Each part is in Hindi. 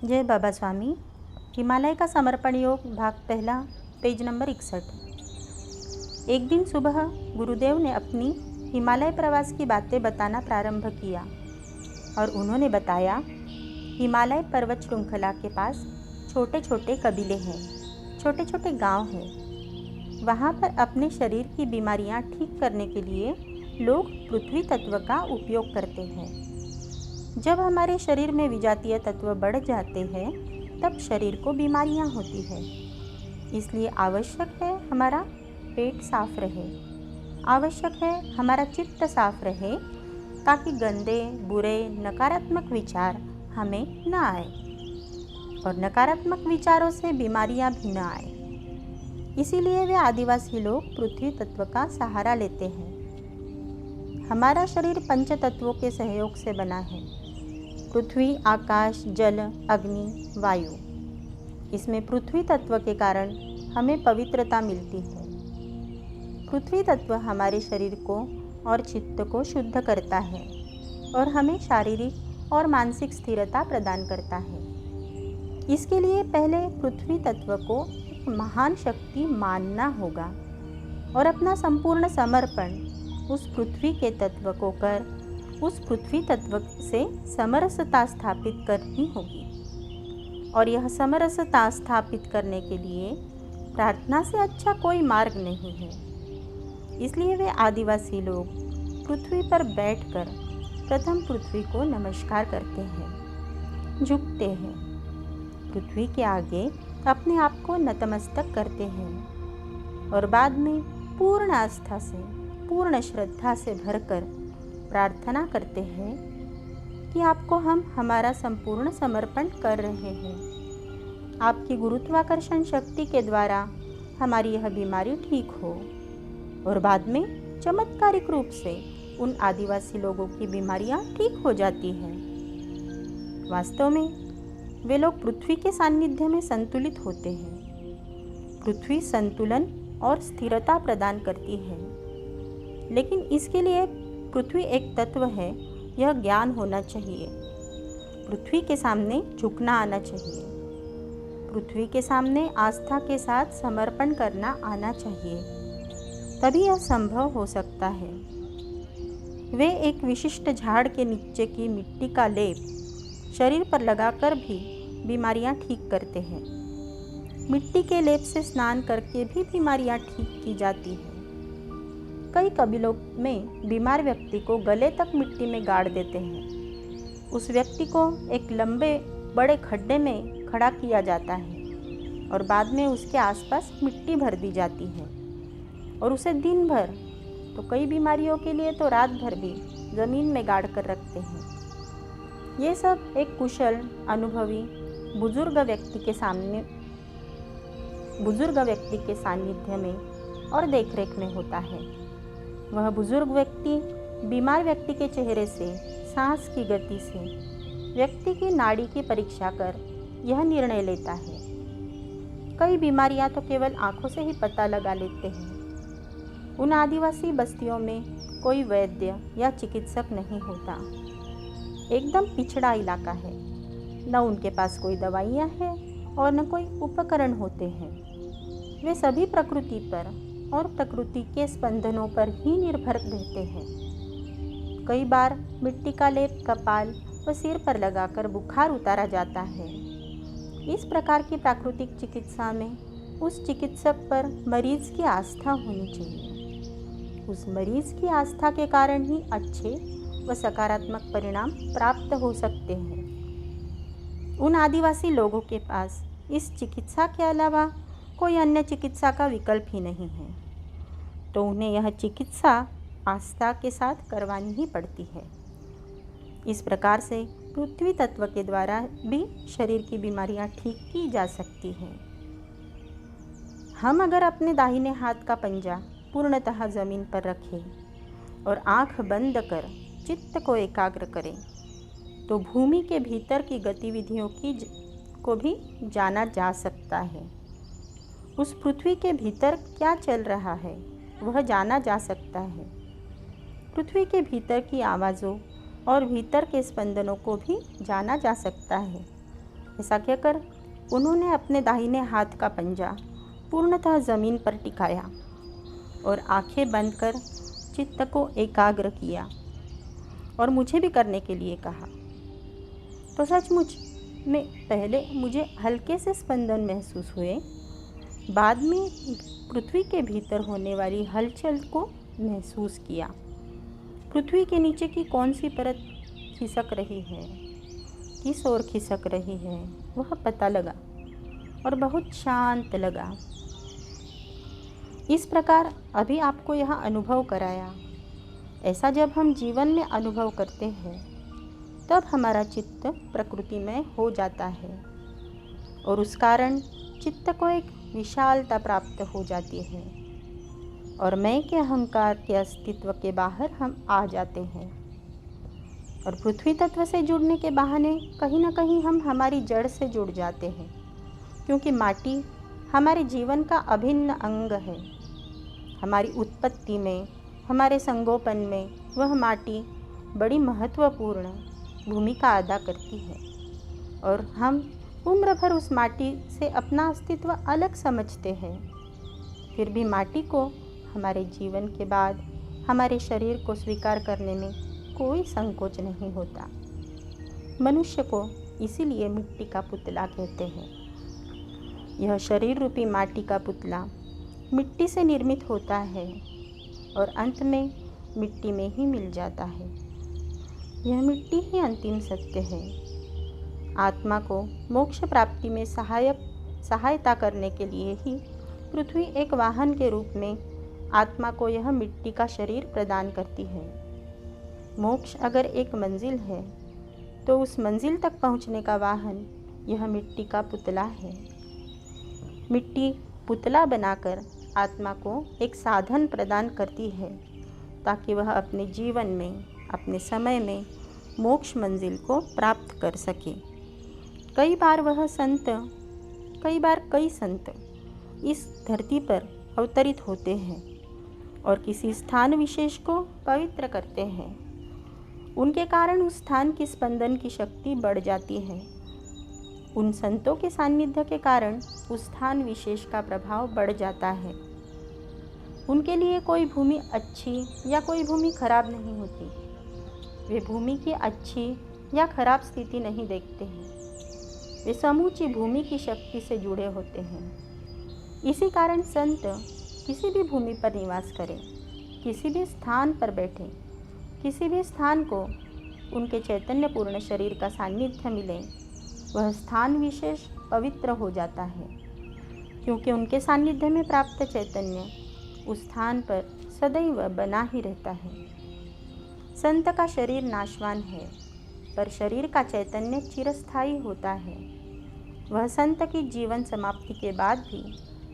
जय बाबा स्वामी। हिमालय का समर्पण योग भाग पहला, पेज नंबर 61। एक दिन सुबह गुरुदेव ने अपनी हिमालय प्रवास की बातें बताना प्रारंभ किया और उन्होंने बताया, हिमालय पर्वत श्रृंखला के पास छोटे छोटे कबीले हैं, छोटे छोटे गांव हैं। वहाँ पर अपने शरीर की बीमारियाँ ठीक करने के लिए लोग पृथ्वी तत्व का उपयोग करते हैं। जब हमारे शरीर में विजातीय तत्व बढ़ जाते हैं तब शरीर को बीमारियां होती है। इसलिए आवश्यक है हमारा पेट साफ रहे, आवश्यक है हमारा चित्त साफ रहे, ताकि गंदे बुरे नकारात्मक विचार हमें न आए और नकारात्मक विचारों से बीमारियां भी न आए। इसीलिए वे आदिवासी लोग पृथ्वी तत्व का सहारा लेते हैं। हमारा शरीर पंच तत्वों के सहयोग से बना है, पृथ्वी, आकाश, जल, अग्नि, वायु। इसमें पृथ्वी तत्व के कारण हमें पवित्रता मिलती है। पृथ्वी तत्व हमारे शरीर को और चित्त को शुद्ध करता है और हमें शारीरिक और मानसिक स्थिरता प्रदान करता है। इसके लिए पहले पृथ्वी तत्व को एक महान शक्ति मानना होगा और अपना संपूर्ण समर्पण उस पृथ्वी के तत्व को कर उस पृथ्वी तत्व से समरसता स्थापित करनी होगी। और यह समरसता स्थापित करने के लिए प्रार्थना से अच्छा कोई मार्ग नहीं है। इसलिए वे आदिवासी लोग पृथ्वी पर बैठकर प्रथम पृथ्वी को नमस्कार करते हैं, झुकते हैं, पृथ्वी के आगे अपने आप को नतमस्तक करते हैं और बाद में पूर्ण आस्था से, पूर्ण श्रद्धा से भरकर प्रार्थना करते हैं कि आपको हम हमारा संपूर्ण समर्पण कर रहे हैं। आपकी गुरुत्वाकर्षण शक्ति के द्वारा हमारी यह बीमारी ठीक हो। और बाद में चमत्कारिक रूप से उन आदिवासी लोगों की बीमारियां ठीक हो जाती हैं। वास्तव में वे लोग पृथ्वी के सानिध्य में संतुलित होते हैं। पृथ्वी संतुलन और स्थिरता प्रदान करती है, लेकिन इसके लिए पृथ्वी एक तत्व है, यह ज्ञान होना चाहिए। पृथ्वी के सामने झुकना आना चाहिए, पृथ्वी के सामने आस्था के साथ समर्पण करना आना चाहिए, तभी यह संभव हो सकता है। वे एक विशिष्ट झाड़ के नीचे की मिट्टी का लेप शरीर पर लगाकर भी बीमारियां ठीक करते हैं। मिट्टी के लेप से स्नान करके भी बीमारियां ठीक की जाती हैं। कई कबीलों में बीमार व्यक्ति को गले तक मिट्टी में गाड़ देते हैं। उस व्यक्ति को एक लंबे बड़े खड्डे में खड़ा किया जाता है और बाद में उसके आसपास मिट्टी भर दी जाती है और उसे दिन भर, तो कई बीमारियों के लिए तो रात भर भी ज़मीन में गाड़ कर रखते हैं। ये सब एक कुशल, अनुभवी बुजुर्ग व्यक्ति के सानिध्य में और देखरेख में होता है। वह बुजुर्ग व्यक्ति बीमार व्यक्ति के चेहरे से, सांस की गति से, व्यक्ति की नाड़ी की परीक्षा कर यह निर्णय लेता है। कई बीमारियां तो केवल आंखों से ही पता लगा लेते हैं। उन आदिवासी बस्तियों में कोई वैद्य या चिकित्सक नहीं होता। एकदम पिछड़ा इलाका है। न उनके पास कोई दवाइयाँ हैं और न कोई उपकरण होते हैं। वे सभी प्रकृति पर और प्रकृति के स्पंदनों पर ही निर्भर रहते हैं। कई बार मिट्टी का लेप कपाल व सिर पर लगाकर बुखार उतारा जाता है। इस प्रकार की प्राकृतिक चिकित्सा में उस चिकित्सक पर मरीज की आस्था होनी चाहिए। उस मरीज की आस्था के कारण ही अच्छे व सकारात्मक परिणाम प्राप्त हो सकते हैं। उन आदिवासी लोगों के पास इस चिकित्सा के अलावा कोई अन्य चिकित्सा का विकल्प ही नहीं है, तो उन्हें यह चिकित्सा आस्था के साथ करवानी ही पड़ती है। इस प्रकार से पृथ्वी तत्व के द्वारा भी शरीर की बीमारियां ठीक की जा सकती हैं। हम अगर अपने दाहिने हाथ का पंजा पूर्णतः ज़मीन पर रखें और आँख बंद कर चित्त को एकाग्र करें, तो भूमि के भीतर की गतिविधियों को भी जाना जा सकता है। उस पृथ्वी के भीतर क्या चल रहा है वह जाना जा सकता है। पृथ्वी के भीतर की आवाज़ों और भीतर के स्पंदनों को भी जाना जा सकता है। ऐसा कहकर उन्होंने अपने दाहिने हाथ का पंजा पूर्णतः ज़मीन पर टिकाया और आंखें बंद कर चित्त को एकाग्र किया और मुझे भी करने के लिए कहा। तो सचमुच में पहले मुझे हल्के से स्पंदन महसूस हुए, बाद में पृथ्वी के भीतर होने वाली हलचल को महसूस किया। पृथ्वी के नीचे की कौन सी परत खिसक रही है, किस ओर खिसक रही है, वह पता लगा और बहुत शांत लगा। इस प्रकार अभी आपको यह अनुभव कराया। ऐसा जब हम जीवन में अनुभव करते हैं तब हमारा चित्त प्रकृतिमय हो जाता है और उस कारण चित्त को एक विशालता प्राप्त हो जाती है और मैं के अहंकार के अस्तित्व के बाहर हम आ जाते हैं और पृथ्वी तत्व से जुड़ने के बहाने कहीं ना कहीं हम हमारी जड़ से जुड़ जाते हैं, क्योंकि माटी हमारे जीवन का अभिन्न अंग है। हमारी उत्पत्ति में, हमारे संगोपन में वह माटी बड़ी महत्वपूर्ण भूमिका अदा करती है और हम उम्र भर उस माटी से अपना अस्तित्व अलग समझते हैं। फिर भी माटी को हमारे जीवन के बाद हमारे शरीर को स्वीकार करने में कोई संकोच नहीं होता। मनुष्य को इसीलिए मिट्टी का पुतला कहते हैं। यह शरीर रूपी माटी का पुतला मिट्टी से निर्मित होता है और अंत में मिट्टी में ही मिल जाता है। यह मिट्टी ही अंतिम सत्य है। आत्मा को मोक्ष प्राप्ति में सहायता करने के लिए ही पृथ्वी एक वाहन के रूप में आत्मा को यह मिट्टी का शरीर प्रदान करती है। मोक्ष अगर एक मंजिल है तो उस मंजिल तक पहुंचने का वाहन यह मिट्टी का पुतला है। मिट्टी पुतला बनाकर आत्मा को एक साधन प्रदान करती है ताकि वह अपने जीवन में, अपने समय में मोक्ष मंजिल को प्राप्त कर सके। कई बार कई संत इस धरती पर अवतरित होते हैं और किसी स्थान विशेष को पवित्र करते हैं। उनके कारण उस स्थान की स्पंदन की शक्ति बढ़ जाती है। उन संतों के सानिध्य के कारण उस स्थान विशेष का प्रभाव बढ़ जाता है। उनके लिए कोई भूमि अच्छी या कोई भूमि खराब नहीं होती। वे भूमि की अच्छी या खराब स्थिति नहीं देखते हैं, वे समूची भूमि की शक्ति से जुड़े होते हैं। इसी कारण संत किसी भी भूमि पर निवास करें, किसी भी स्थान पर बैठें, किसी भी स्थान को उनके चैतन्यपूर्ण शरीर का सानिध्य मिले, वह स्थान विशेष पवित्र हो जाता है, क्योंकि उनके सानिध्य में प्राप्त चैतन्य उस स्थान पर सदैव बना ही रहता है। संत का शरीर नाशवान है, पर शरीर का चैतन्य चिरस्थायी होता है। वह संत की जीवन समाप्ति के बाद भी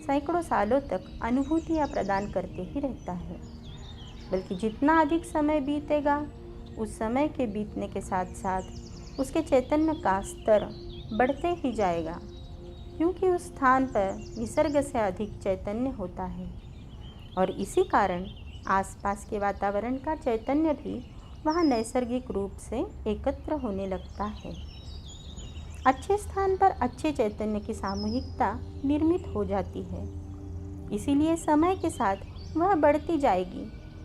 सैकड़ों सालों तक अनुभूतियाँ प्रदान करते ही रहता है, बल्कि जितना अधिक समय बीतेगा उस समय के बीतने के साथ साथ उसके चैतन्य का स्तर बढ़ते ही जाएगा, क्योंकि उस स्थान पर निसर्ग से अधिक चैतन्य होता है और इसी कारण आसपास के वातावरण का चैतन्य भी वहाँ नैसर्गिक रूप से एकत्र होने लगता है। अच्छे स्थान पर अच्छे चैतन्य की सामूहिकता निर्मित हो जाती है। इसीलिए समय के साथ वह बढ़ती जाएगी,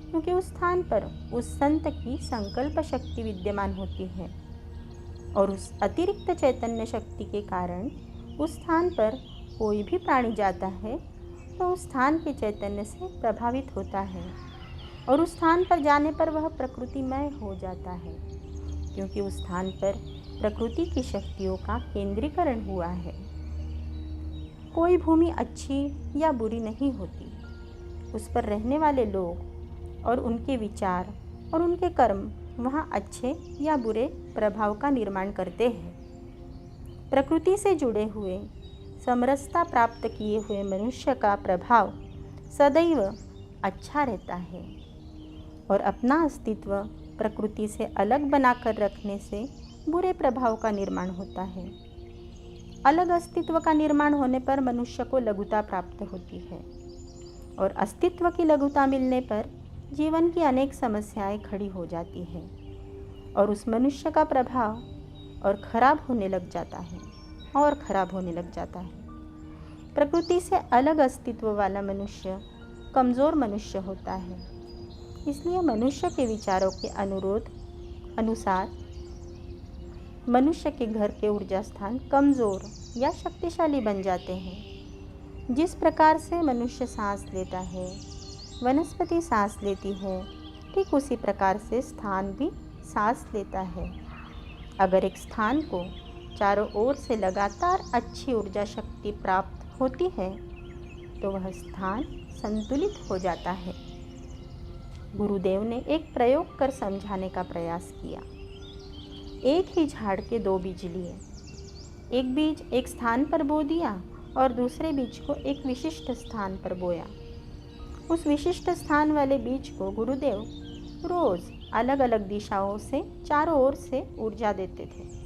क्योंकि उस स्थान पर उस संत की संकल्प शक्ति विद्यमान होती है और उस अतिरिक्त चैतन्य शक्ति के कारण उस स्थान पर कोई भी प्राणी जाता है तो उस स्थान के चैतन्य से प्रभावित होता है और उस स्थान पर जाने पर वह प्रकृतिमय हो जाता है, क्योंकि उस स्थान पर प्रकृति की शक्तियों का केंद्रीकरण हुआ है। कोई भूमि अच्छी या बुरी नहीं होती, उस पर रहने वाले लोग और उनके विचार और उनके कर्म वहाँ अच्छे या बुरे प्रभाव का निर्माण करते हैं। प्रकृति से जुड़े हुए, समरसता प्राप्त किए हुए मनुष्य का प्रभाव सदैव अच्छा रहता है और अपना अस्तित्व प्रकृति से अलग बनाकर रखने से बुरे प्रभाव का निर्माण होता है। अलग अस्तित्व का निर्माण होने पर मनुष्य को लघुता प्राप्त होती है और अस्तित्व की लघुता मिलने पर जीवन की अनेक समस्याएं खड़ी हो जाती हैं और उस मनुष्य का प्रभाव और खराब होने लग जाता है। और खराब होने लग जाता है। प्रकृति से अलग अस्तित्व वाला मनुष्य कमज़ोर मनुष्य होता है। इसलिए मनुष्य के विचारों के अनुसार मनुष्य के घर के ऊर्जा स्थान कमज़ोर या शक्तिशाली बन जाते हैं। जिस प्रकार से मनुष्य सांस लेता है, वनस्पति सांस लेती है, ठीक उसी प्रकार से स्थान भी सांस लेता है। अगर एक स्थान को चारों ओर से लगातार अच्छी ऊर्जा शक्ति प्राप्त होती है तो वह स्थान संतुलित हो जाता है। गुरुदेव ने एक प्रयोग कर समझाने का प्रयास किया। एक ही झाड़ के दो बीज लिए। एक बीज एक स्थान पर बो दिया और दूसरे बीज को एक विशिष्ट स्थान पर बोया। उस विशिष्ट स्थान वाले बीज को गुरुदेव रोज अलग अलग दिशाओं से चारों ओर से ऊर्जा देते थे।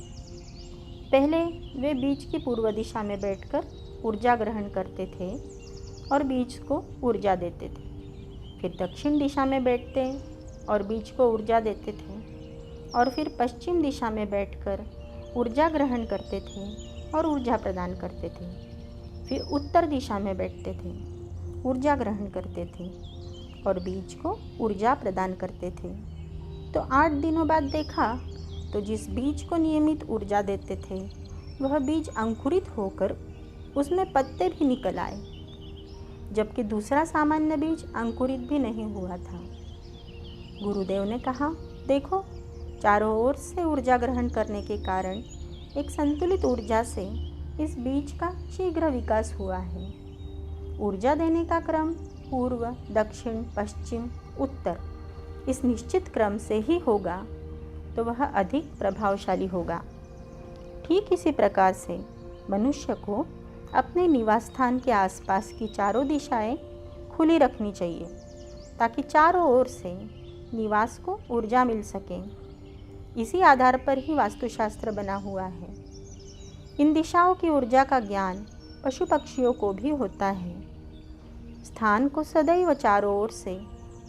पहले वे बीज की पूर्व दिशा में बैठकर ऊर्जा ग्रहण करते थे और बीज को ऊर्जा देते थे। फिर दक्षिण दिशा में बैठते और बीज को ऊर्जा देते थे और फिर पश्चिम दिशा में बैठकर ऊर्जा ग्रहण करते थे और ऊर्जा प्रदान करते थे। फिर उत्तर दिशा में बैठते थे, ऊर्जा ग्रहण करते थे और बीज को ऊर्जा प्रदान करते थे। तो 8 दिनों बाद देखा तो जिस बीज को नियमित ऊर्जा देते थे वह बीज अंकुरित होकर उसमें पत्ते भी निकल आए, जबकि दूसरा सामान्य बीज अंकुरित भी नहीं हुआ था। गुरुदेव ने कहा, देखो, चारों ओर से ऊर्जा ग्रहण करने के कारण एक संतुलित ऊर्जा से इस बीज का शीघ्र विकास हुआ है। ऊर्जा देने का क्रम पूर्व, दक्षिण, पश्चिम, उत्तर इस निश्चित क्रम से ही होगा तो वह अधिक प्रभावशाली होगा। ठीक इसी प्रकार से मनुष्य को अपने निवास स्थान के आसपास की चारों दिशाएं खुली रखनी चाहिए ताकि चारों ओर से निवास को ऊर्जा मिल सके। इसी आधार पर ही वास्तुशास्त्र बना हुआ है। इन दिशाओं की ऊर्जा का ज्ञान पशु पक्षियों को भी होता है। स्थान को सदैव चारों ओर से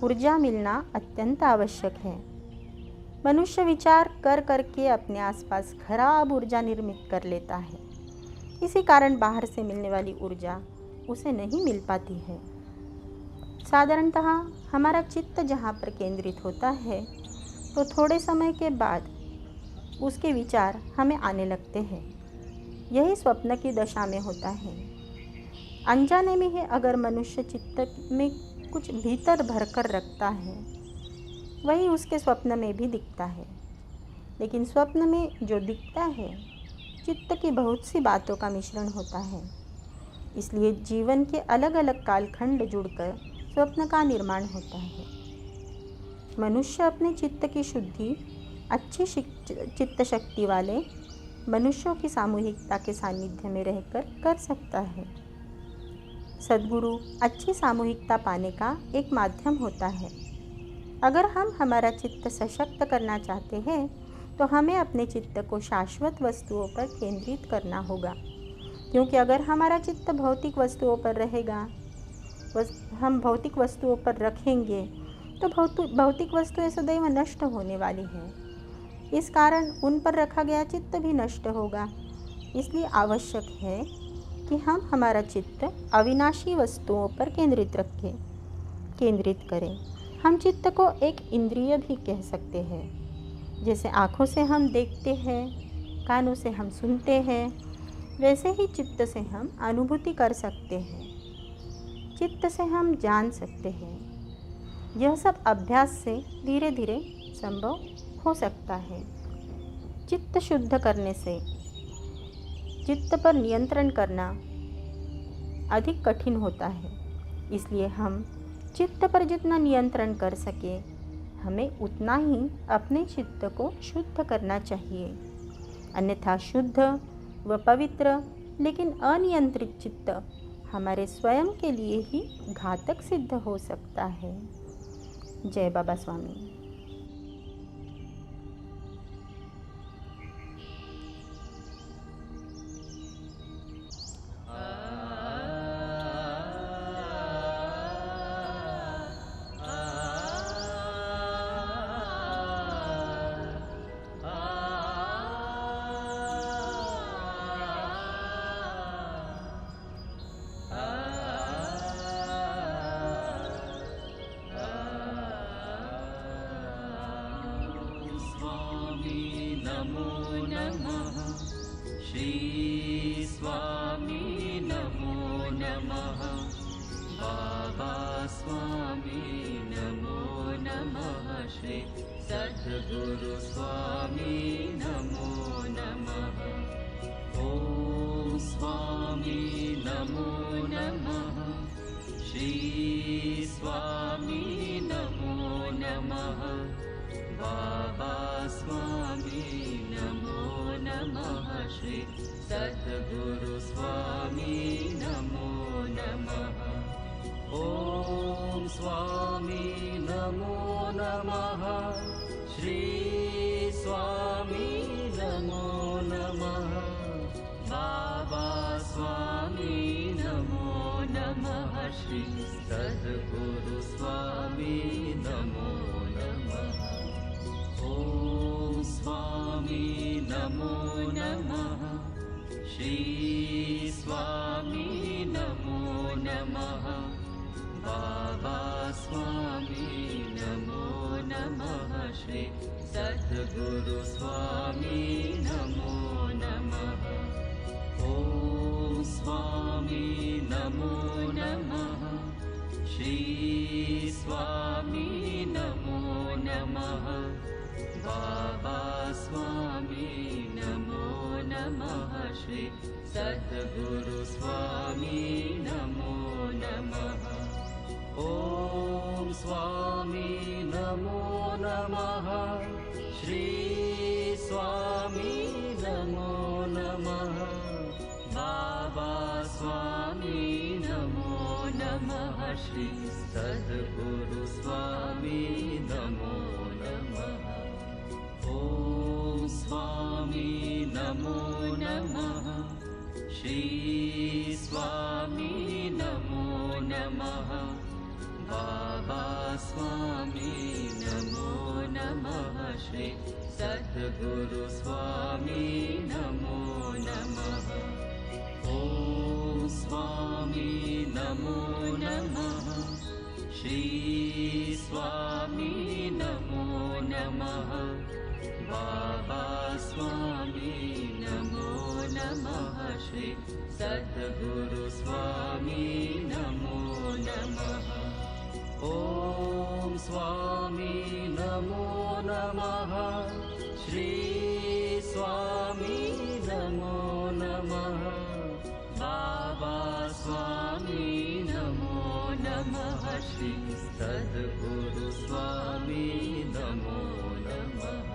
ऊर्जा मिलना अत्यंत आवश्यक है। मनुष्य विचार कर करके अपने आसपास खराब ऊर्जा निर्मित कर लेता है। इसी कारण बाहर से मिलने वाली ऊर्जा उसे नहीं मिल पाती है। साधारणतः हमारा चित्त जहाँ पर केंद्रित होता है तो थोड़े समय के बाद उसके विचार हमें आने लगते हैं। यही स्वप्न की दशा में होता है। अनजाने में ही अगर मनुष्य चित्त में कुछ भीतर भरकर रखता है वही उसके स्वप्न में भी दिखता है। लेकिन स्वप्न में जो दिखता है चित्त की बहुत सी बातों का मिश्रण होता है। इसलिए जीवन के अलग अलग कालखंड जुड़कर स्वप्न का निर्माण होता है। मनुष्य अपने चित्त की शुद्धि अच्छी चित्त शक्ति वाले मनुष्यों की सामूहिकता के सानिध्य में रहकर कर सकता है। सद्गुरु अच्छी सामूहिकता पाने का एक माध्यम होता है। अगर हम हमारा चित्त सशक्त करना चाहते हैं तो हमें अपने चित्त को शाश्वत वस्तुओं पर केंद्रित करना होगा, क्योंकि अगर हमारा चित्त भौतिक वस्तुओं पर रहेगा, हम भौतिक वस्तुओं पर रखेंगे तो भौतिक वस्तुएं सदैव नष्ट होने वाली हैं। इस कारण उन पर रखा गया चित्त भी नष्ट होगा। इसलिए आवश्यक है कि हम हमारा चित्त अविनाशी वस्तुओं पर केंद्रित करें। हम चित्त को एक इंद्रिय भी कह सकते हैं। जैसे आँखों से हम देखते हैं, कानों से हम सुनते हैं, वैसे ही चित्त से हम अनुभूति कर सकते हैं, चित्त से हम जान सकते हैं। यह सब अभ्यास से धीरे धीरे संभव हो सकता है। चित्त शुद्ध करने से चित्त पर नियंत्रण करना अधिक कठिन होता है। इसलिए हम चित्त पर जितना नियंत्रण कर सके हमें उतना ही अपने चित्त को शुद्ध करना चाहिए। अन्यथा शुद्ध व पवित्र लेकिन अनियंत्रित चित्त हमारे स्वयं के लिए ही घातक सिद्ध हो सकता है। जय बाबा स्वामी। श्री स्वामी नमो नमः। बाबा स्वामी नमो नमः। श्री सद्गुरु स्वामी नमो नमः। ॐ स्वामी नमो नमः। श्री स्वामी नमो नमः। बाबा स्वामी नमो नमः। श्री सद्गुरु स्वामी नमो नमः। ॐ स्वामी नमो नमः। श्री स्वामी नमो नमः। बाबा स्वामी नमो नमः। श्री सद्गुरु स्वामी नमो नमः। ॐ स्वामी नमो नमः। श्री स्वामी नमो नमः। बाबा स्वामी नमो नमः। श्री सद्गुरु स्वामी नमो नमः। ॐ स्वामी नमो नमः। श्री स्वामी नमो नमः। बाबा स्वामी नमो नमः। श्री सद्गुरु स्वामी नमो नमः। ॐ स्वामी नमो नमः। श्री स्वामी नमो नमः। बाबा स्वामी नमो नमः। श्री सद्गुरु स्वामी नमो नमः। ॐ स्वामी नमो नमः। श्री स्वामी नमो नमः। बाबा स्वामी नमो नमः। श्री सद्गुरु स्वामी नमो नमः। ॐ स्वामी नमो नमः। श्री स्वामी नमो नमः। बाबा स्वामी नमो नमः। श्री सद्गुरु स्वामी नमो नमः। ॐ स्वामी नमो नमः। श्री स्वामी नमो नमः। बाबा स्वामी नमो नमः। श्री सद्गुरु स्वामी नमो नमः।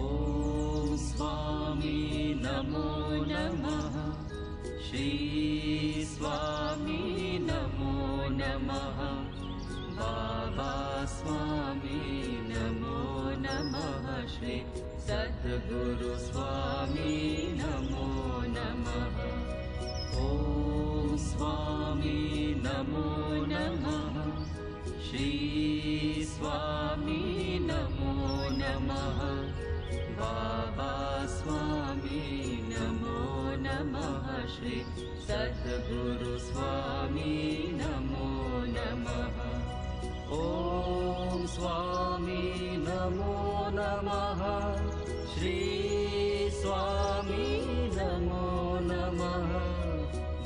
ॐ स्वामी नमो नमः। श्री स्वामी नमो नमः। बाबा स्वामी नमो नमः। श्री सद्गुरु स्वामी नमो नमः। ॐ स्वामी नमो नमः। श्री स्वामी नमो नमः। बाबा स्वामी नमो नमः। श्री सद्गुरु स्वामी नमो नमः। ॐ स्वामी नमो नमः। श्री स्वामी नमो नमः।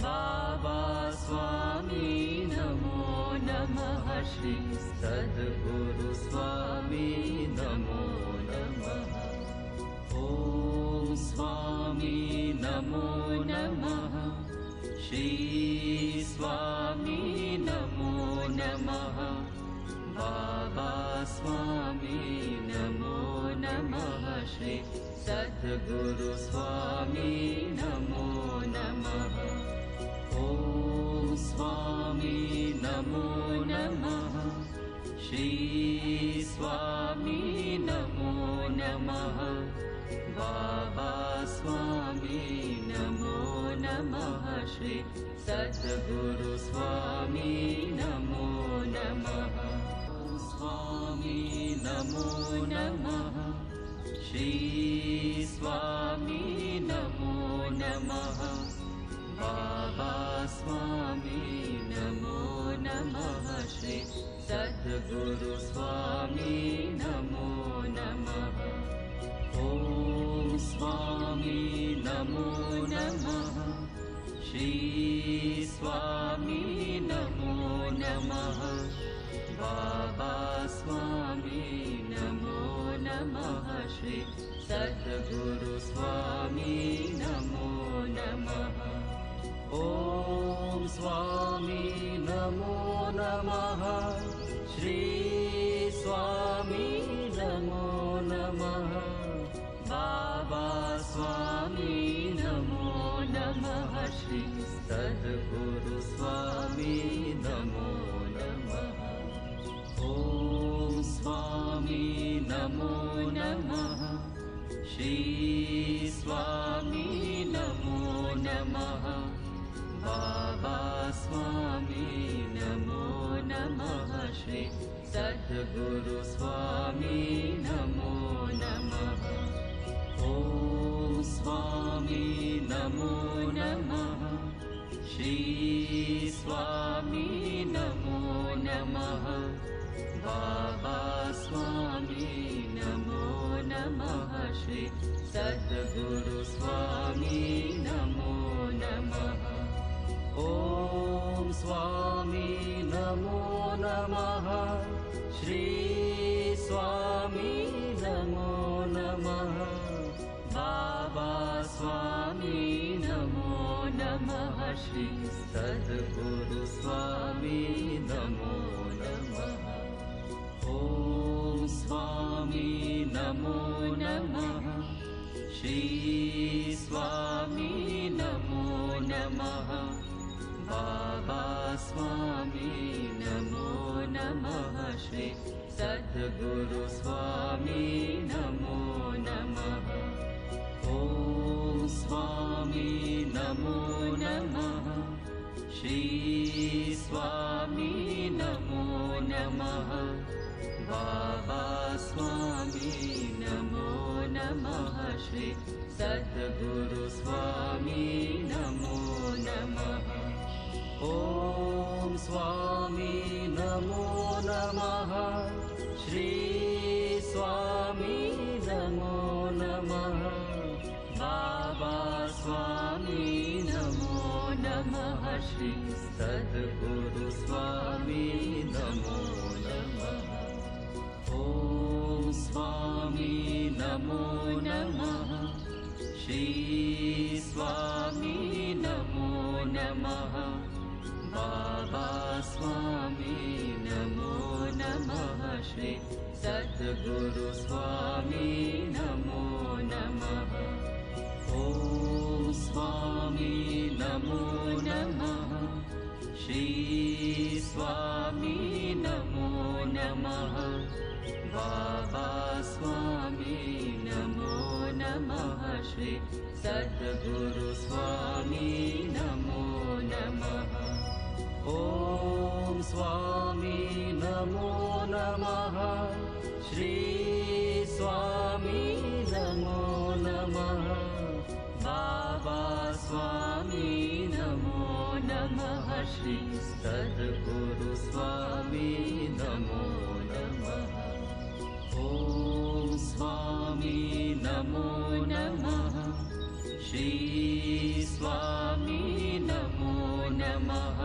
बाबा स्वामी नमो नमः। श्री सद्गुरु स्वामी नमो नमः। ॐ स्वामी नमो नमः। श्री स्वामी नमो नमः। बाबा स्वामी नमो नमः। श्री सद्गुरु स्वामी नमो नमः। ॐ स्वामी नमो नमः। श्री स्वामी नमो नमः। बाबा स्वामी नमो नमः। श्री सद्गुरु स्वामी नमो नमः। स्वामी नमो नमः। श्री स्वामी नमो नमः। बाबा स्वामी नमो नमः। श्री सद्गुरु स्वामी नमो नमः। ॐ स्वामी नमो नमः श्री स्वामी नमो नमः बाबा स्वामी नमो नमः श्री सद्गुरु स्वामी नमो नमः ॐ स्वामी नमो नमः श्री स्वामी नमो नमः बाबा स्वामी नमो नमः श्री सद्गुरु स्वामी नमो नमः ॐ स्वामी नमो नमः श्री स्वामी नमो नमः बाबा स्वामी नमो नमः श्री सद्गुरु स्वामी नमो नमः ॐ स्वामी नमो नमः श्री स्वामी नमो नमः बाबा स्वामी नमो नमः श्री सद्गुरु स्वामी नमो नमः ॐ स्वामी नमो नमः श्री स्वामी नमो नमः बाबा स्वामी नमो नमः श्री सद्गुरु स्वामी नमो नमः ॐ स्वामी नमो नमः श्री स्वामी नमो नमः बाबा स्वामी नमो नमः श्री सद्गुरु स्वामी नमो नमः ॐ स्वामी नमो नमः श्री स्वामी नमो नमः बाबा स्वामी नमो नमः श्री सद्गुरु स्वामी नमो नमः ॐ स्वामी नमो नमः श्री स्वामी नमो नमः बाबा स्वामी नमो नमः श्री सद्गुरु स्वामी नमो नमः ॐ स्वामी नमो नमः श्री स्वामी नमो नमः बाबा स्वामी नमो नमः श्री सद्गुरु स्वामी नमो नमः ॐ स्वामी नमो नमः श्री स्वामी नमो नमः बाबा स्वामी नमो नमः श्री सद्गुरु स्वामी नमो नमः ॐ स्वामी नमो नमः श्री स्वामी नमो नमः बाबा स्वामी नमो नमः श्री सद्गुरु स्वामी नमो नमः ॐ स्वामी नमो नमः श्री स्वामी नमो नमः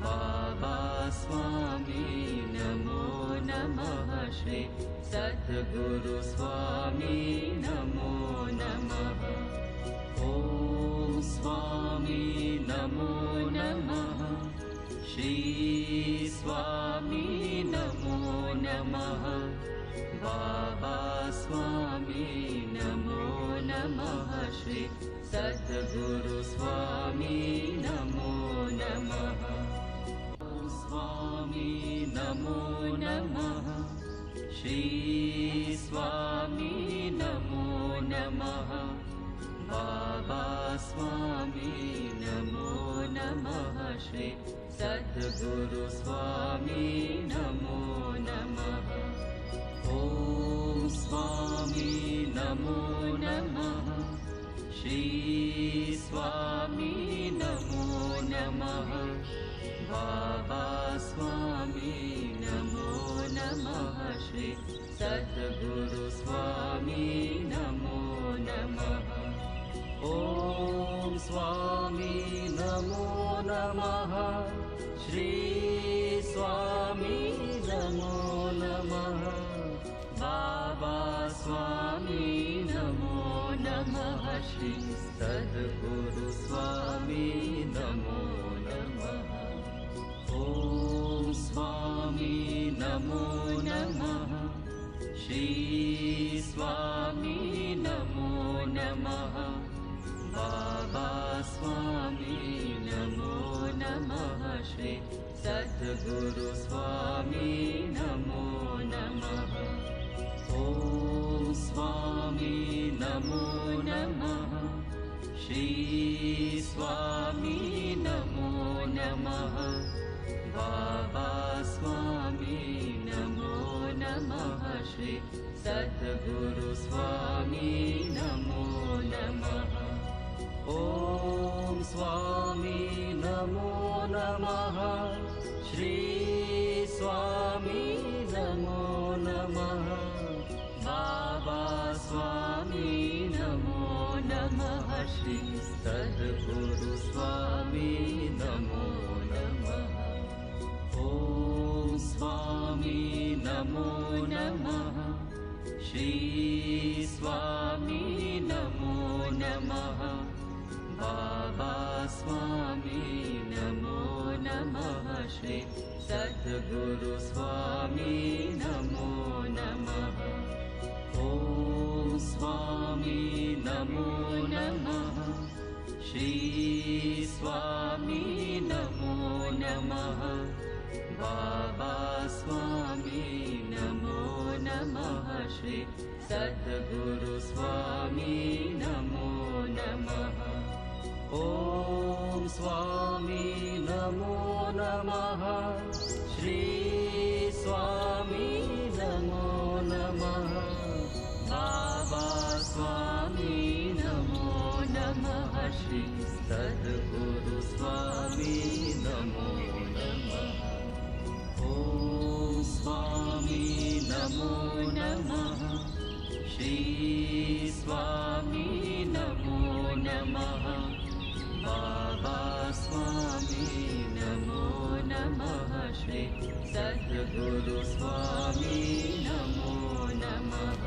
बाबा स्वामी नमो नमः श्री सद्गुरु स्वामी नमो नमः ॐ स्वामी नमो नमः श्री स्वामी नमो नमः बाबा स्वामी नमो नमः श्री सद्गुरु स्वामी नमो नमः स्वामी नमो नमः श्री स्वामी नमो नमः बाबा स्वामी नमो नमः श्री सद्गुरु स्वामी नमो नमः ॐ स्वामी नमो नमः श्री स्वामी नमो नमः बाबा स्वामी नमो नमः श्री सद्गुरु स्वामी नमो नमः स्वामी नमो नमः श्री स्वामी नमो नमः बाबा स्वामी नमो नमः श्री सद्गुरु स्वामी नमो नमः ॐ स्वामी नमो नमः श्री स्वामी नमो नमः बाबा स्वामी नमो नमः श्री सद्गुरु स्वामी नमो नमः ॐ स्वामी नमो नमः श्री स्वामी नमो नमः बाबा स्वामी नमो नमः श्री सद्गुरु स्वामी नमो नमः ॐ स्वामी नमो नमः श्री स्वामी नमो नमः बाबा स्वामी नमो नमः श्री सद्गुरु स्वामी नमो नमः ॐ स्वामी नमो नमः श्री स्वामी नमो नमः बाबा स्वामी नमो नमः श्री सद्गुरु स्वामी नमो नमः ॐ स्वामी नमो नमः श्री स्वामी नमो नमः बाबा स्वामी नमो नमः श्री सद्गुरु स्वामी नमो नमः ॐ स्वामी नमो नमः श्री स्वामी नमो नमः बाबा स्वामी नमो नमः श्री सद्गुरु स्वामी नमो नमः ॐ स्वामी नमो नमः श्री स्वामी नमो नमः बाबा स्वामी नमो नमः श्री सद्गुरु स्वामी नमो नमः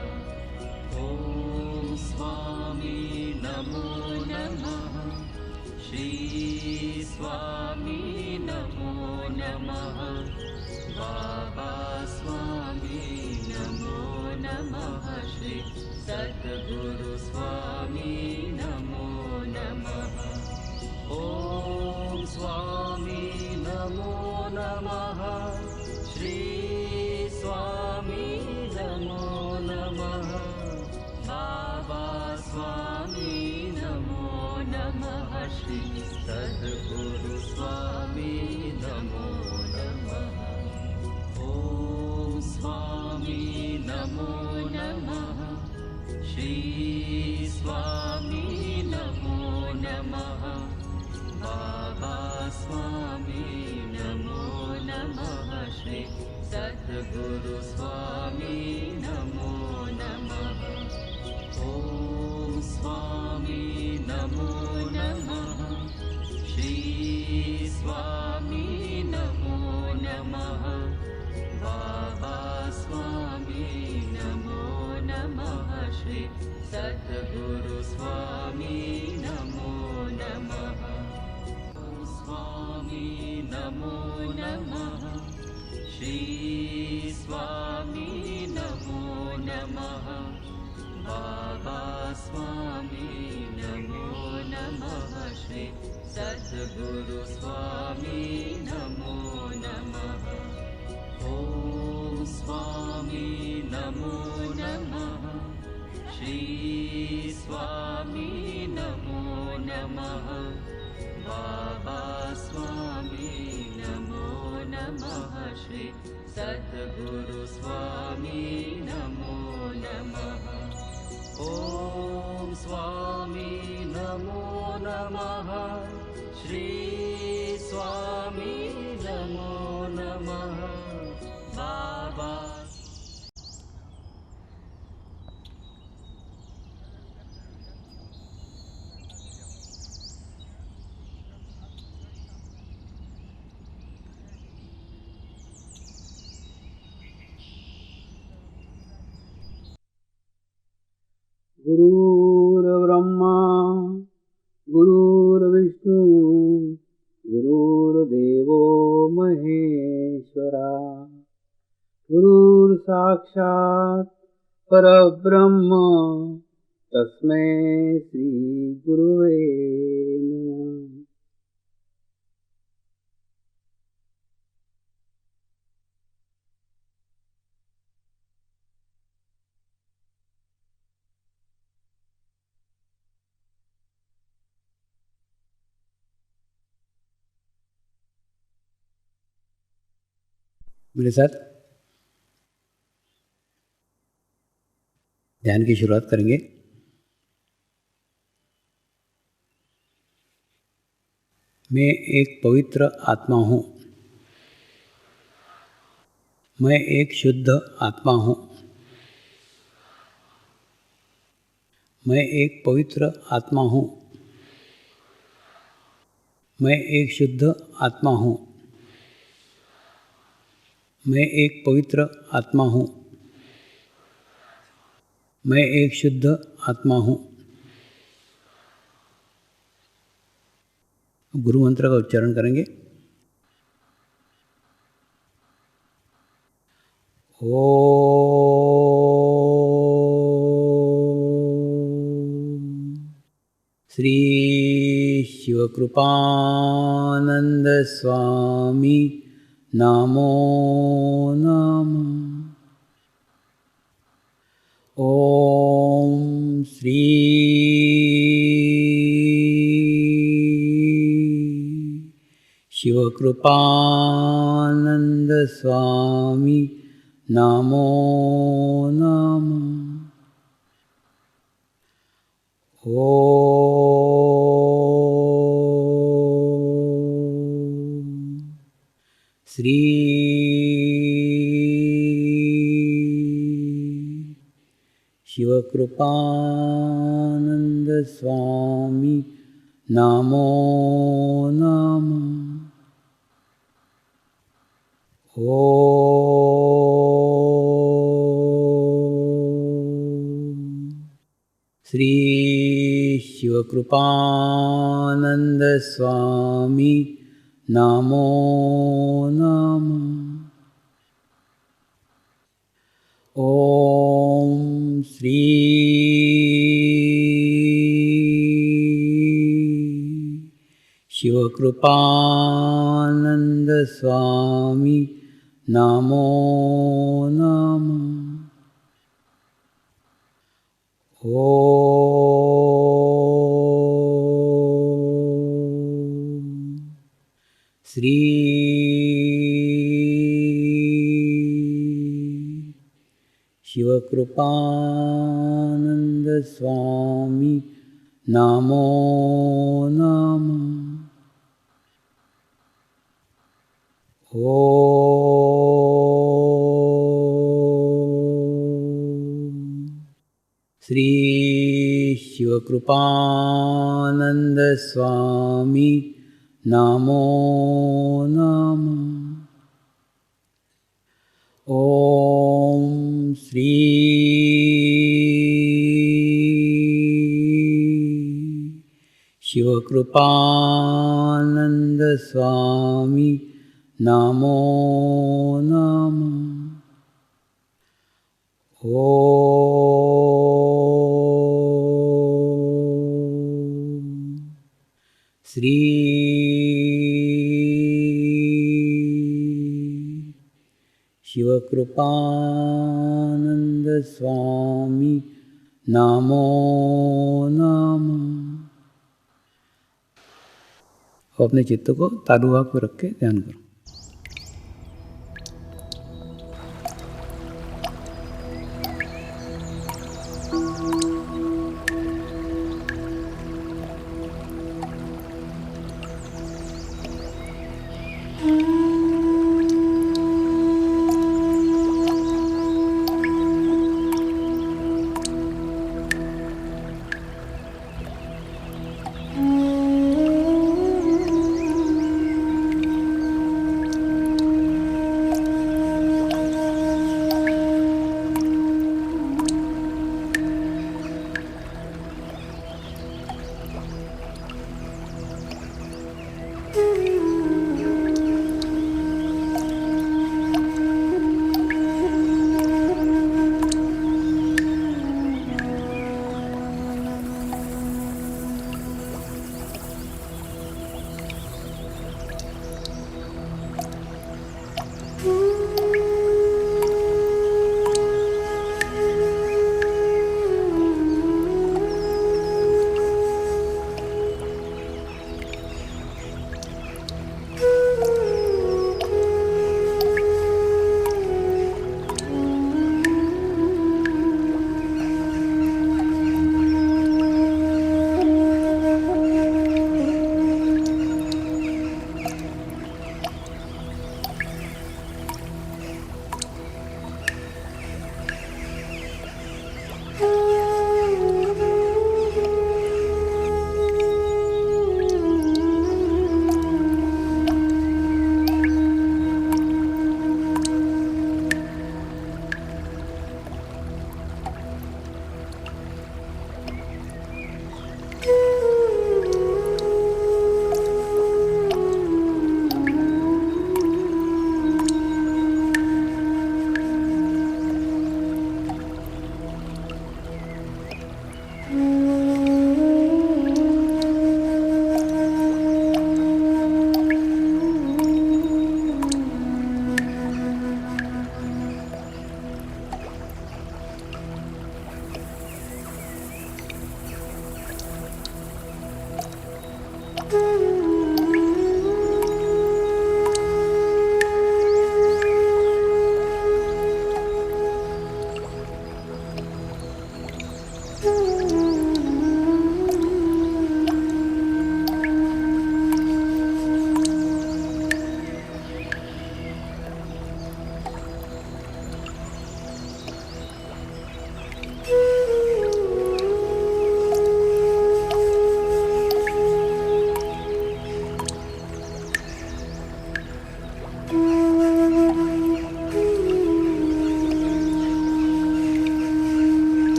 ॐ स्वामी नमो नमः श्री स्वामी नमो नमः बाबा स्वामी नमो नमः श्री सद्गुरु स्वामी नमो नमः ॐ स्वामी नमो नमः श्री स्वामी नमो नमः बाबा स्वामी नमो नमः श्री सद्गुरु स्वामी नमो नमः ॐ स्वामी नमो नमः श्री स्वामी नमो नमः बाबा स्वामी नमो नमः श्री सद्गुरु स्वामी नमो नमः ॐ स्वामी नमो नमः श्री स्वामी नमो नमः बाबा स्वामी नमो नमः श्री सद्गुरु स्वामी नमो नमः स्वामी नमो नमः श्री स्वामी नमो नमः बाबा स्वामी नमो नमः श्री सद्गुरु स्वामी नमो नमः ॐ स्वामी नमो नमः श्री स्वामी नमो नमः बाबा स्वामी नमो नमः श्री सद्गुरु स्वामी नमो नमः ॐ स्वामी नमो नमः श्री स्वामी नमो नमः बाबा गुरुर्ब्रह्मा गुरुर्विष्णु गुरुर्देवो महेश्वरा गुरुर्साक्षात् परब्रह्म तस्मै श्री गुरुवे नमः। मेरे साथ ध्यान की शुरुआत करेंगे। मैं एक पवित्र आत्मा हूँ। मैं एक शुद्ध आत्मा हूँ। मैं एक पवित्र आत्मा हूँ। मैं एक शुद्ध आत्मा हूँ। मैं एक पवित्र आत्मा हूँ। मैं एक शुद्ध आत्मा हूँ। गुरु मंत्र का उच्चारण करेंगे। श्री शिवकृपानंद स्वामी नमो नमः। ओम श्री शिवकृपानंद स्वामी नमो नमः। ओम श्री शिवकृपानंद स्वामी नमो नमः। ओम श्री शिवकृपानंद स्वामी नमो नमः। ओम श्री शिवकृपानंद स्वामी नमो नमः। ओम श्री शिवकृपानंद स्वामी नमो नमः। ओम श्री शिवकृपानंद स्वामी नमो नमः। ओम श्री शिवकृपानंद स्वामी नमो नमः। ओम श्री शिवकृपानंद स्वामी नमो नमः। अपने चित्त को तालुभाग पर रख के ध्यान करो।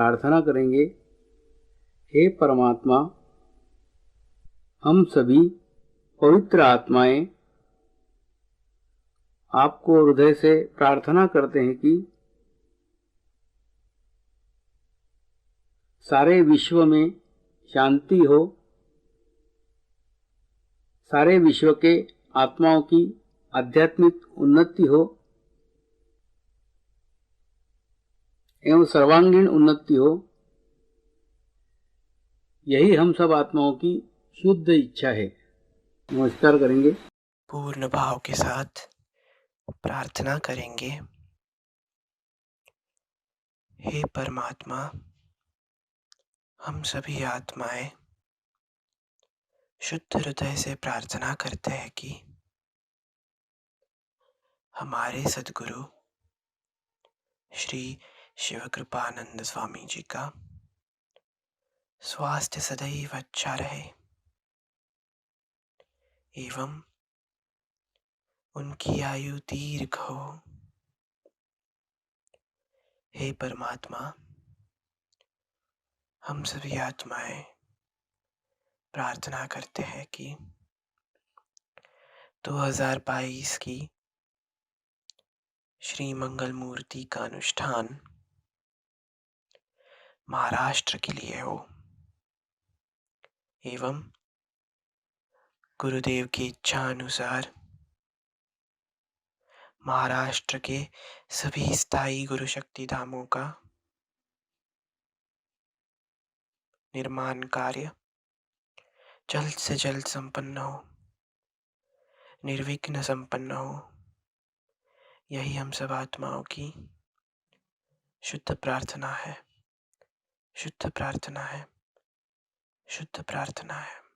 प्रार्थना करेंगे, हे परमात्मा, हम सभी पवित्र आत्माएं आपको हृदय से प्रार्थना करते हैं कि सारे विश्व में शांति हो, सारे विश्व के आत्माओं की आध्यात्मिक उन्नति हो एवं सर्वांगीण उन्नति हो। यही हम सब आत्माओं की शुद्ध इच्छा है। नमस्कार करेंगे। पूर्ण भाव के साथ प्रार्थना करेंगे। हे परमात्मा, हम सभी आत्माएं शुद्ध हृदय से प्रार्थना करते हैं कि हमारे सद्गुरु श्री शिव कृपानंद स्वामी जी का स्वास्थ्य सदैव अच्छा रहे एवं उनकी आयु दीर्घ हो। हे परमात्मा, हम सभी आत्माएं प्रार्थना करते हैं कि 2022 की श्री मंगल मूर्ति का अनुष्ठान महाराष्ट्र के लिए हो एवं गुरुदेव की इच्छा अनुसार महाराष्ट्र के सभी स्थायी गुरु शक्ति धामों का निर्माण कार्य जल्द से जल्द संपन्न हो, निर्विघ्न संपन्न हो। यही हम सब आत्माओं की शुद्ध प्रार्थना है, शुद्ध प्रार्थना है, शुद्ध प्रार्थना है।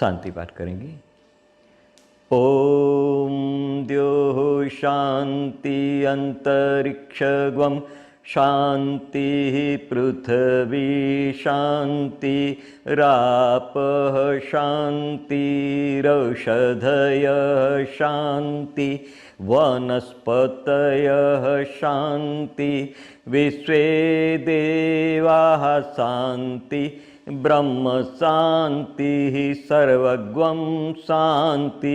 शांति पाठ करेंगे। ओम द्योः शांति अंतरिक्षगम शांति पृथ्वी शांति रापः शांतिरौषधयः शांति वनस्पतयः शांति विश्वे देवाः शांति ब्रह्म शांति सर्वगं शांति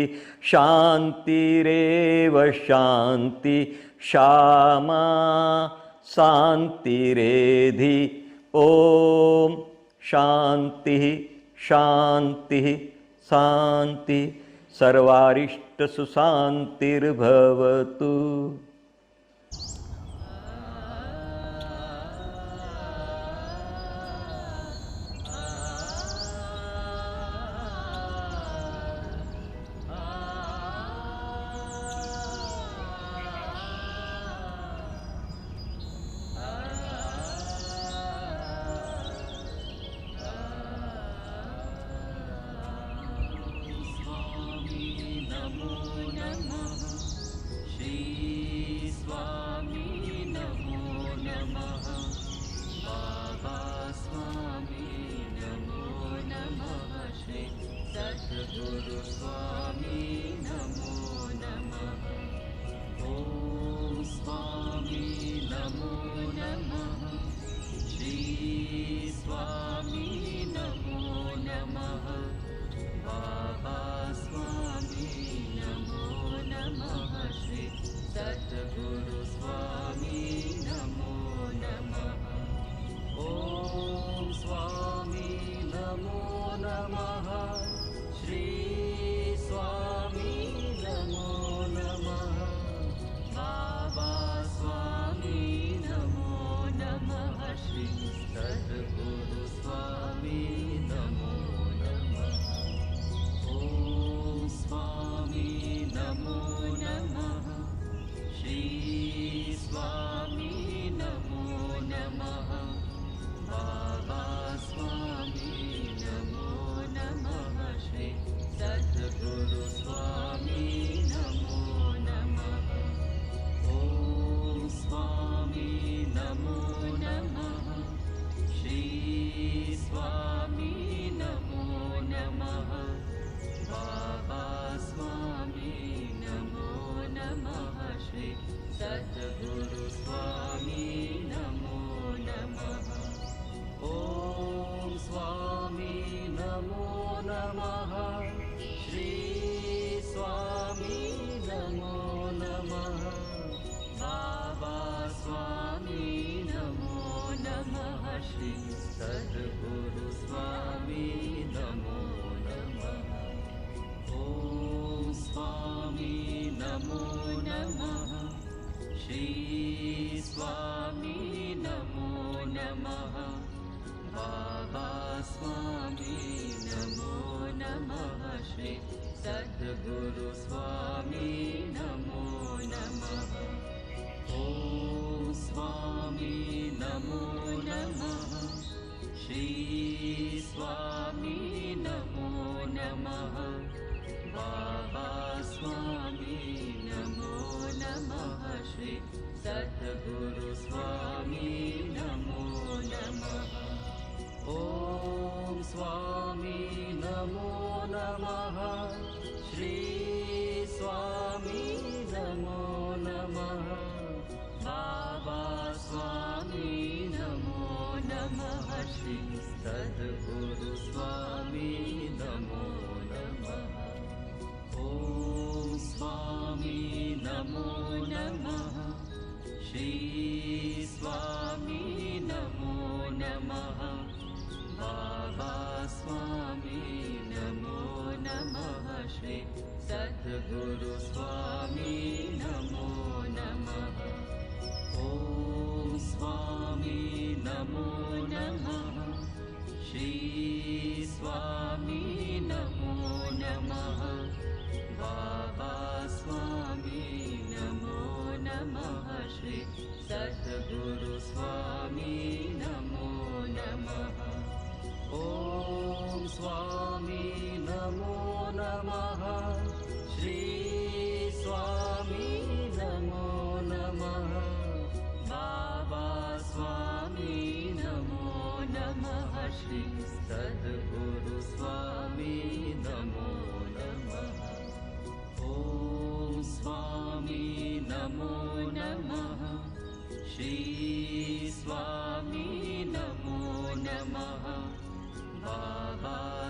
शांतिरेव शांति क्षमा शांतिरेधि। ओम शांति शांति शांति सर्वारिष्ट सुशांतिर्भवतु। स्वामी नमो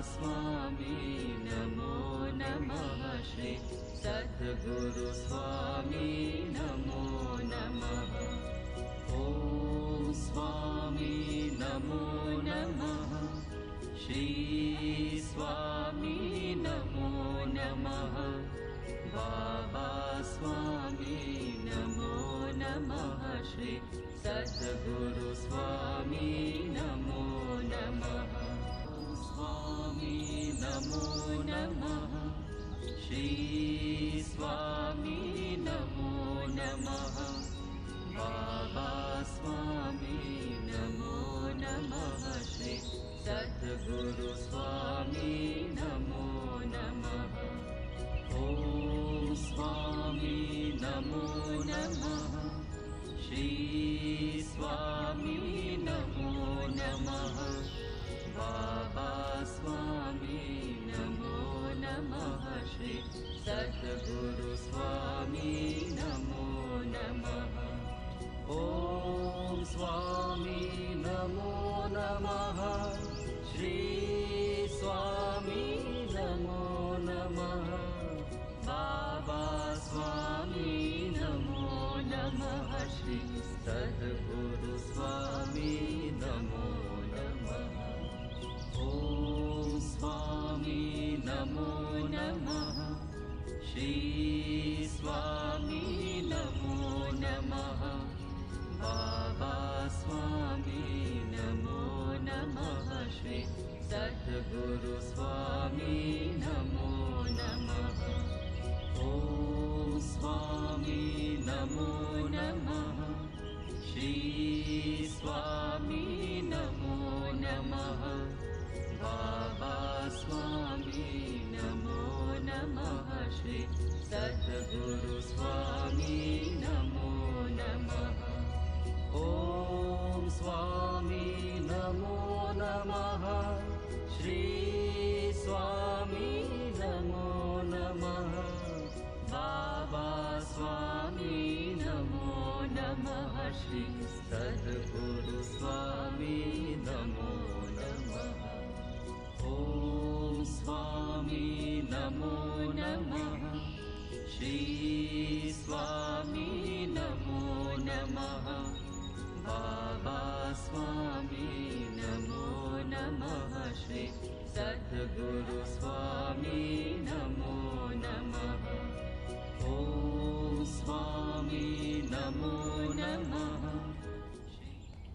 स्वामी नमो नमः श्री सद्गुरु स्वामी नमो नमः ॐ स्वामी नमो नमः श्री स्वामी नमो नमः बाबा स्वामी नमो नमः श्री सद्गुरु स्वामी नमो नमः स्वामी नमो नमः श्री स्वामी नमो नमः बाबा स्वामी नमो नमः श्री सद्गुरु स्वामी नमो नमः ॐ स्वामी नमो नमः श्री स्वामी नमो नमः बाबा स्वामी नमो नमः श्री सद्गुरु स्वामी नमो नमः ॐ स्वामी नमो नमः श्री स्वामी नमो नमः बाबा स्वामी नमो नमः श्री सद्गुरु स्वामी नमो नमः ॐ स्वामी नमो नमः श्री स्वामी नमो नमः बाबा स्वामी नमो नमः श्री सद्गुरु स्वामी नमो नमः ॐ स्वामी नमो नमः श्री स्वामी नमो नमः बाबा स्वामी नमो नमः श्री सद्गुरु स्वामी नमो नमः ॐ स्वामी नमो नमः श्री स्वामी नमो नमः बाबा स्वामी नमो नमः श्री सद्गुरु स्वामी नमो नमः ॐ स्वामी नमो नमः श्री स्वामी नमो नमः बाबा स्वामी नमो नमः श्री सद्गुरु स्वामी नमो नमः ॐ स्वामी नमो